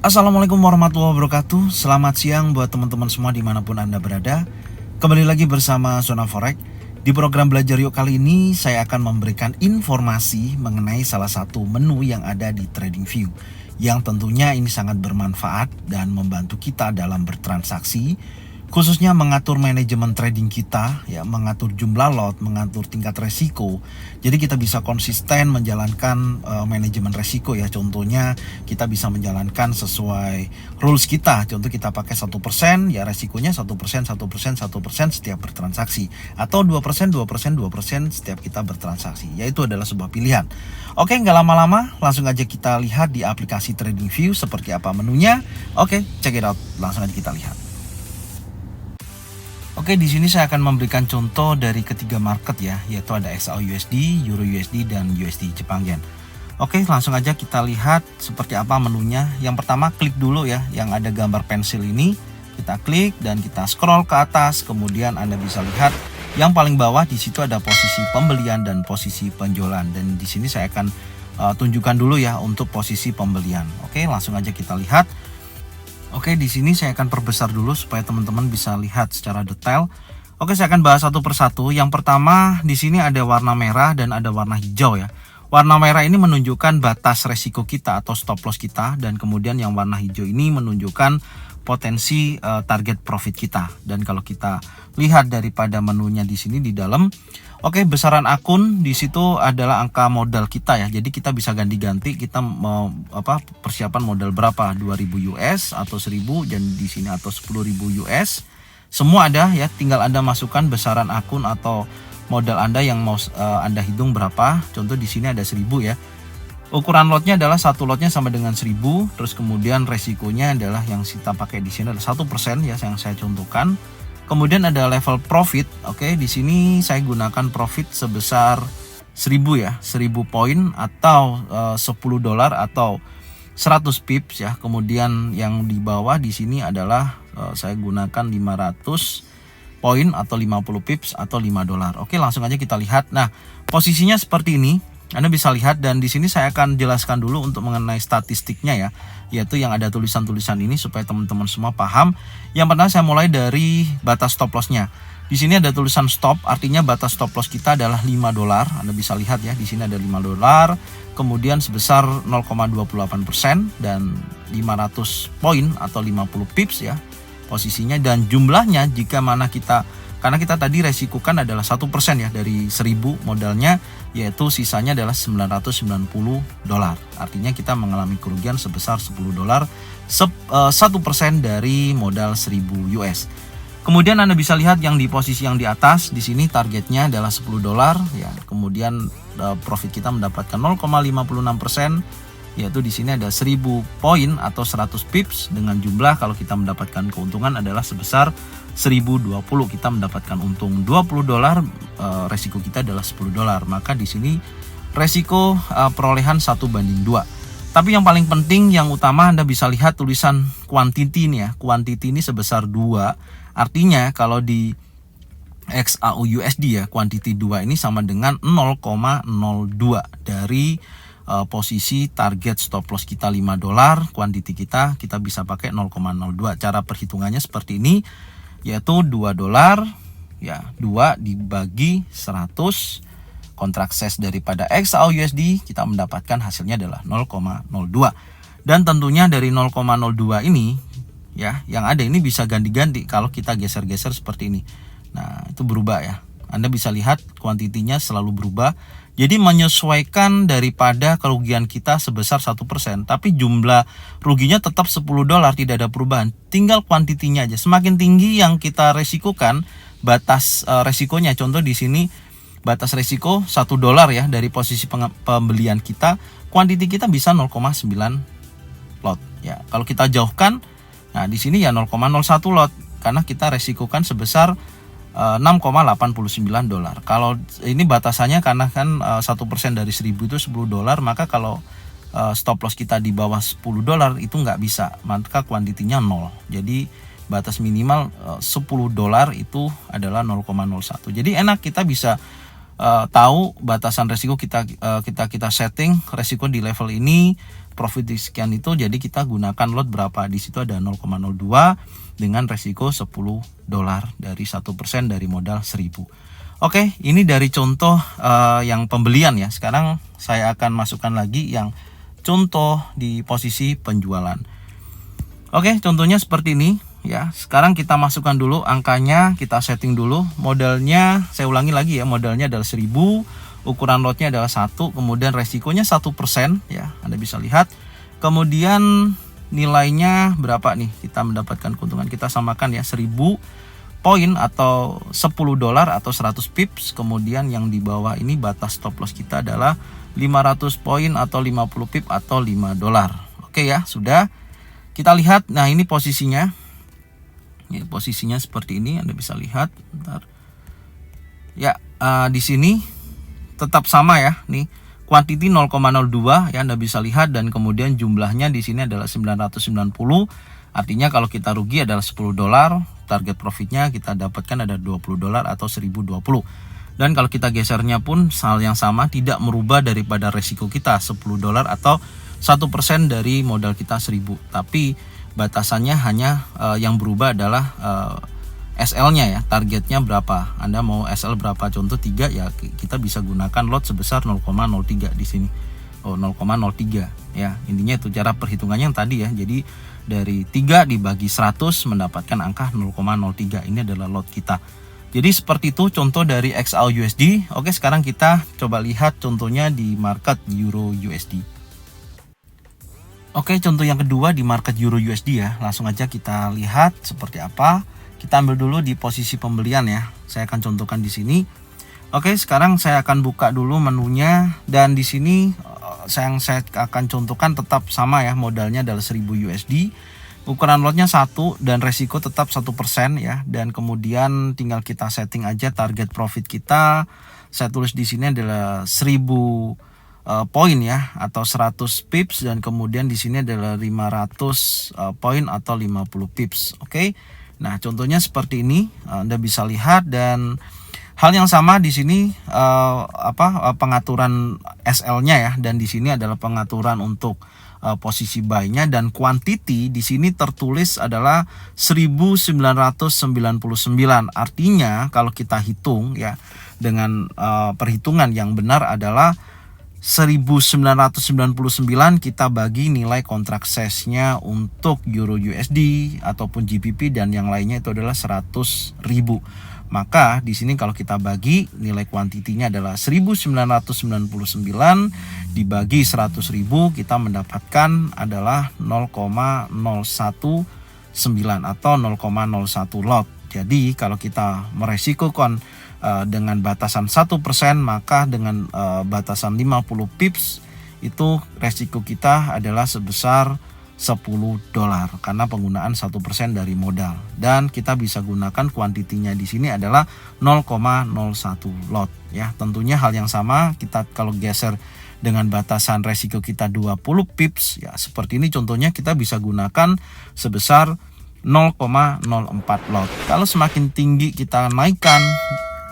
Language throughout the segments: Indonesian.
Assalamualaikum warahmatullahi wabarakatuh. Selamat siang buat teman-teman semua dimanapun Anda berada. Kembali lagi bersama Zona Forex. Di program Belajar Yuk kali ini saya akan memberikan informasi mengenai salah satu menu yang ada di TradingView, yang tentunya ini sangat bermanfaat dan membantu kita dalam bertransaksi, khususnya mengatur manajemen trading kita, ya, mengatur jumlah lot, mengatur tingkat resiko. Jadi kita bisa konsisten menjalankan manajemen resiko, ya. Contohnya kita bisa menjalankan sesuai rules kita. Contoh kita pakai 1%, ya resikonya 1%, 1%, 1% setiap bertransaksi, atau 2%, 2%, 2% setiap kita bertransaksi. Yaitu adalah sebuah pilihan. Oke, nggak lama-lama, langsung aja kita lihat di aplikasi TradingView seperti apa menunya. Oke, check it out. Langsung aja kita lihat. Oke, di sini saya akan memberikan contoh dari ketiga market, ya, yaitu ada XAU-USD, Euro-USD, dan USD Jepang Yen. Oke, langsung aja kita lihat seperti apa menunya. Yang pertama, klik dulu, ya, yang ada gambar pensil ini. Kita klik dan kita scroll ke atas. Kemudian Anda bisa lihat yang paling bawah di situ ada posisi pembelian dan posisi penjualan. Dan di sini saya akan tunjukkan dulu, ya, untuk posisi pembelian. Oke, langsung aja kita lihat. Oke, di sini saya akan perbesar dulu supaya teman-teman bisa lihat secara detail. Oke, saya akan bahas satu persatu. Yang pertama, di sini ada warna merah dan ada warna hijau, ya. Warna merah ini menunjukkan batas resiko kita atau stop loss kita, dan kemudian yang warna hijau ini menunjukkan potensi target profit kita. Dan kalau kita lihat daripada menunya di sini di dalam, oke, besaran akun di situ adalah angka modal kita, ya. Jadi kita bisa ganti-ganti, kita mau persiapan modal berapa, 2000 US atau 1000, dan di sini atau 10.000 US. Semua ada, ya. Tinggal Anda masukkan besaran akun atau modal Anda yang mau Anda hitung berapa. Contoh di sini ada 1000, ya. Ukuran lotnya adalah satu lotnya sama dengan 1000. Terus kemudian resikonya adalah yang kita pakai di sini adalah 1%, ya, yang saya contohkan. Kemudian ada level profit. Oke, di sini saya gunakan profit sebesar 1000, ya, 1000 poin atau $10 atau 100 pips, ya. Kemudian yang di bawah di sini adalah saya gunakan 500 poin atau 50 pips atau $5. Oke, langsung aja kita lihat. Nah, posisinya seperti ini. Anda bisa lihat, dan di sini saya akan jelaskan dulu untuk mengenai statistiknya, ya, yaitu yang ada tulisan-tulisan ini supaya teman-teman semua paham. Yang pertama saya mulai dari batas stop lossnya. Di sini ada tulisan stop, artinya batas stop loss kita adalah $5. Anda bisa lihat, ya, di sini ada $5, kemudian sebesar 0,28% dan 500 poin atau 50 pips, ya, posisinya. Dan jumlahnya jika mana kita, karena kita tadi resikokan adalah 1%, ya, dari 1000 modalnya, yaitu sisanya adalah $990. Artinya kita mengalami kerugian sebesar $10, 1% dari modal 1000 US. Kemudian Anda bisa lihat yang di posisi yang di atas, di sini targetnya adalah $10, ya. Kemudian profit kita mendapatkan 0,56%, yaitu di sini ada 1000 poin atau 100 pips, dengan jumlah kalau kita mendapatkan keuntungan adalah sebesar 1020. Kita mendapatkan untung $20, resiko kita adalah $10. Maka di sini resiko perolehan 1/2. Tapi yang paling penting, yang utama, Anda bisa lihat tulisan quantity ini, ya. Quantity ini sebesar 2. Artinya kalau di XAU-USD, ya, quantity 2 ini sama dengan 0,02 dari posisi target stop loss kita $5, quantity kita bisa pakai 0,02. Cara perhitungannya seperti ini, yaitu $2, ya, 2 dibagi 100 kontrak size daripada XAU-USD, kita mendapatkan hasilnya adalah 0,02. Dan tentunya dari 0,02 ini, ya, yang ada ini bisa ganti-ganti kalau kita geser-geser seperti ini. Nah, itu berubah, ya. Anda bisa lihat kuantitinya selalu berubah. Jadi menyesuaikan daripada kerugian kita sebesar 1%, tapi jumlah ruginya tetap $10, tidak ada perubahan. Tinggal kuantitinya aja. Semakin tinggi yang kita resikokan, batas resikonya. Contoh di sini batas resiko $1, ya, dari posisi pembelian kita, kuantiti kita bisa 0,9 lot, ya. Kalau kita jauhkan, nah di sini ya 0,01 lot, karena kita resikokan sebesar $6,89. Kalau ini batasannya karena kan 1% dari 1000 itu $10, maka kalau stop loss kita di bawah $10 itu nggak bisa, maka kuantitinya 0. Jadi batas minimal $10 itu adalah 0,01. Jadi enak, kita bisa tahu batasan resiko kita setting resiko di level ini, profit di sekian itu, jadi kita gunakan lot berapa. Di situ ada 0,02 dengan resiko $10 dari 1% dari modal 1000. Oke, ini dari contoh yang pembelian ya. Sekarang saya akan masukkan lagi yang contoh di posisi penjualan. Oke, contohnya seperti ini ya. Sekarang kita masukkan dulu angkanya, kita setting dulu. Modalnya, saya ulangi lagi ya, modalnya adalah 1000, ukuran lotnya adalah 1, kemudian resikonya 1% ya. Anda bisa lihat. Kemudian nilainya berapa nih? Kita mendapatkan keuntungan, kita samakan ya, 1000 poin atau $10 atau 100 pips. Kemudian yang di bawah ini batas stop loss kita adalah 500 poin atau 50 pip atau $5. Oke ya, sudah. Kita lihat, nah ini posisinya. Ya, posisinya seperti ini, Anda bisa lihat. Bentar. Ya, di sini tetap sama ya, nih. Quantity 0,02 ya, Anda bisa lihat, dan kemudian jumlahnya di sini adalah 990. Artinya kalau kita rugi adalah $10, target profitnya kita dapatkan ada $20 atau 1020. Dan kalau kita gesernya pun hal yang sama, tidak merubah daripada resiko kita $10 atau 1% dari modal kita 1000. Tapi batasannya hanya yang berubah adalah SL-nya ya, targetnya berapa. Anda mau SL berapa? Contoh 3 ya, kita bisa gunakan lot sebesar 0,03 di sini. 0,03 ya. Intinya itu cara perhitungannya yang tadi ya. Jadi dari 3 dibagi 100 mendapatkan angka 0,03. Ini adalah lot kita. Jadi seperti itu contoh dari XAUUSD. Oke, sekarang kita coba lihat contohnya di market Euro USD. Oke, contoh yang kedua di market Euro USD ya. Langsung aja kita lihat seperti apa. Kita ambil dulu di posisi pembelian ya. Saya akan contohkan di sini. Oke, sekarang saya akan buka dulu menunya, dan di sini saya akan contohkan tetap sama ya, modalnya adalah 1000 USD, ukuran lotnya 1 dan resiko tetap 1% ya. Dan kemudian tinggal kita setting aja target profit kita. Saya tulis di sini adalah 1000 poin ya, atau 100 pips, dan kemudian di sini adalah 500 poin atau 50 pips. Oke. Nah, contohnya seperti ini, Anda bisa lihat, dan hal yang sama di sini pengaturan SL-nya ya, dan di sini adalah pengaturan untuk posisi buy-nya, dan quantity di sini tertulis adalah 1999. Artinya kalau kita hitung ya dengan perhitungan yang benar adalah 1999 kita bagi nilai kontrak size-nya untuk Euro USD ataupun GBP dan yang lainnya itu adalah 100.000. Maka di sini kalau kita bagi nilai kuantitinya adalah 1999 dibagi 100.000, kita mendapatkan adalah 0,019 atau 0,01 lot. Jadi kalau kita meresikokan dengan batasan 1%, maka dengan batasan 50 pips itu resiko kita adalah sebesar $10 karena penggunaan 1% dari modal, dan kita bisa gunakan kuantitinya di sini adalah 0,01 lot ya. Tentunya hal yang sama kita kalau geser dengan batasan resiko kita 20 pips ya, seperti ini contohnya kita bisa gunakan sebesar 0,04 lot. Kalau semakin tinggi kita naikkan,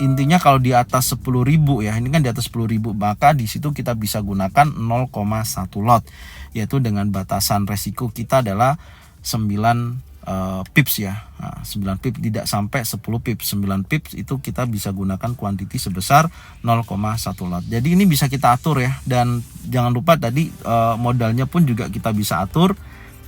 intinya kalau di atas 10.000 ya, ini kan di atas 10.000, maka di situ kita bisa gunakan 0,1 lot, yaitu dengan batasan resiko kita adalah 9 pips ya. Nah, 9 pips tidak sampai 10 pips, 9 pips itu kita bisa gunakan kuantiti sebesar 0,1 lot. Jadi ini bisa kita atur ya, dan jangan lupa tadi modalnya pun juga kita bisa atur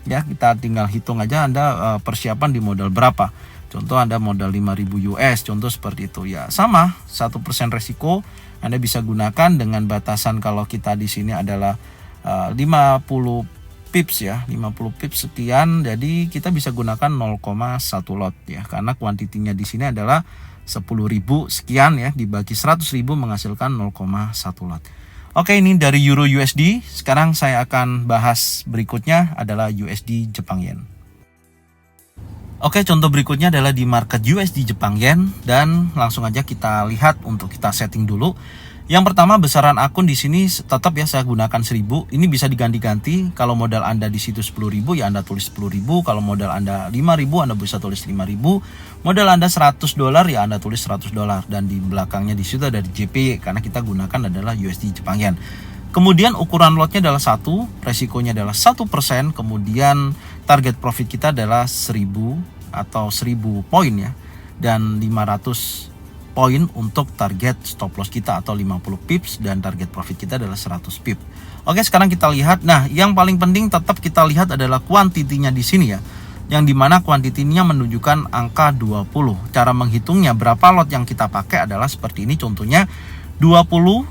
ya. Kita tinggal hitung aja Anda persiapan di modal berapa. Contoh Anda modal 5.000 US, contoh seperti itu ya. Sama, 1% resiko Anda bisa gunakan dengan batasan kalau kita di sini adalah 50 pips ya, 50 pips sekian. Jadi kita bisa gunakan 0,1 lot ya, karena kuantitinya di sini adalah 10.000 sekian ya, dibagi 100.000 menghasilkan 0,1 lot. Oke, ini dari Euro USD. Sekarang saya akan bahas berikutnya adalah USD Jepang Yen. Oke, contoh berikutnya adalah di market USD Jepang Yen, dan langsung aja kita lihat untuk kita setting dulu. Yang pertama, besaran akun di sini tetap ya saya gunakan 1000. Ini bisa diganti-ganti. Kalau modal Anda di situ 10.000 ya Anda tulis 10.000. Kalau modal Anda 5.000 Anda bisa tulis 5.000. Modal Anda $100 ya Anda tulis $100, dan di belakangnya di situ ada JPY karena kita gunakan adalah USD Jepang Yen. Kemudian ukuran lotnya adalah 1, resikonya adalah 1%, kemudian target profit kita adalah 1000 atau 1000 poin ya, dan 500 poin untuk target stop loss kita atau 50 pips, dan target profit kita adalah 100 pips. Oke, sekarang kita lihat. Nah, yang paling penting tetap kita lihat adalah kuantitinya di sini ya. Yang dimana kuantitinya menunjukkan angka 20. Cara menghitungnya berapa lot yang kita pakai adalah seperti ini. Contohnya 20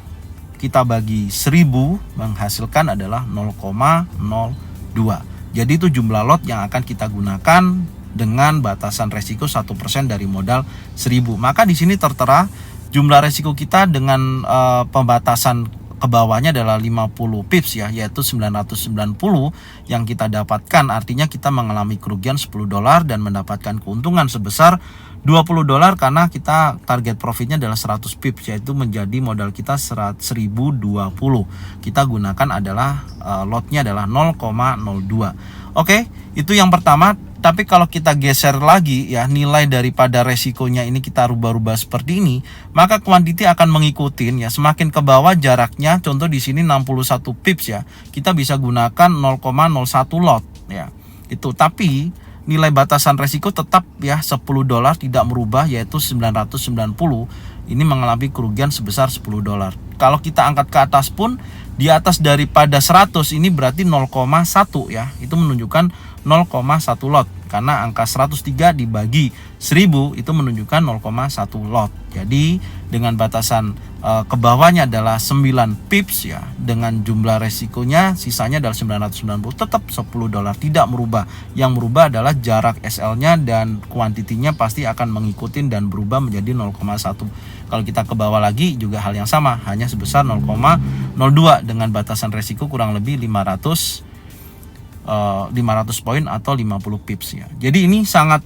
kita bagi 1000 menghasilkan adalah 0,02. Jadi itu jumlah lot yang akan kita gunakan dengan batasan resiko 1% dari modal 1000. Maka di sini tertera jumlah resiko kita dengan pembatasan ke bawahnya adalah 50 pips ya, yaitu 990 yang kita dapatkan. Artinya kita mengalami kerugian $10 dan mendapatkan keuntungan sebesar $20 karena kita target profitnya adalah 100 pips, yaitu menjadi modal kita 1020. Kita gunakan adalah lotnya adalah 0,02. Oke, itu yang pertama. Tapi kalau kita geser lagi ya, nilai daripada resikonya ini kita rubah-rubah seperti ini, maka kuantiti akan mengikutin ya. Semakin ke bawah jaraknya, contoh di sini 61 pips ya, kita bisa gunakan 0,01 lot ya. Itu, tapi nilai batasan resiko tetap ya $10 tidak merubah, yaitu 990. Ini mengalami kerugian sebesar $10. Kalau kita angkat ke atas pun, di atas daripada 100 ini berarti 0,1 ya. Itu menunjukkan 0,1 lot, karena angka 103 dibagi 1000 itu menunjukkan 0,1 lot. Jadi dengan batasan ke bawahnya adalah 9 pips ya, dengan jumlah resikonya sisanya adalah 990, tetap $10 tidak merubah. Yang merubah adalah jarak SL-nya, dan kuantitinya pasti akan mengikuti dan berubah menjadi 0,1. Kalau kita ke bawah lagi juga hal yang sama, hanya sebesar 0,02 dengan batasan resiko kurang lebih 500 poin atau 50 pips ya. Jadi ini sangat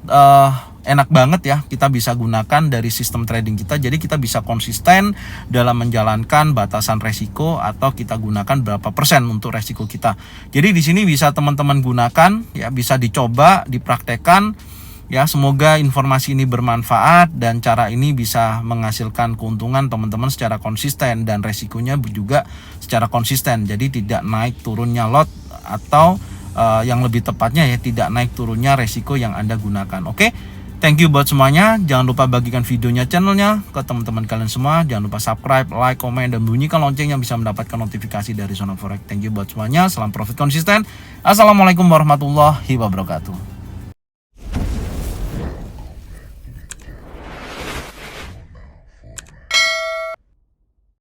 enak banget ya, kita bisa gunakan dari sistem trading kita. Jadi kita bisa konsisten dalam menjalankan batasan resiko, atau kita gunakan berapa persen untuk resiko kita. Jadi di sini bisa teman-teman gunakan ya, bisa dicoba, dipraktekkan ya. Semoga informasi ini bermanfaat dan cara ini bisa menghasilkan keuntungan teman-teman secara konsisten, dan resikonya juga secara konsisten. Jadi tidak naik turunnya lot, atau yang lebih tepatnya ya, tidak naik turunnya resiko yang Anda gunakan. Oke, thank you buat semuanya. Jangan lupa bagikan videonya, channelnya ke teman-teman kalian semua. Jangan lupa subscribe, like, komen, dan bunyikan lonceng yang bisa mendapatkan notifikasi dari Zona Forex. Thank you buat semuanya. Salam profit konsisten. Assalamualaikum warahmatullahi wabarakatuh.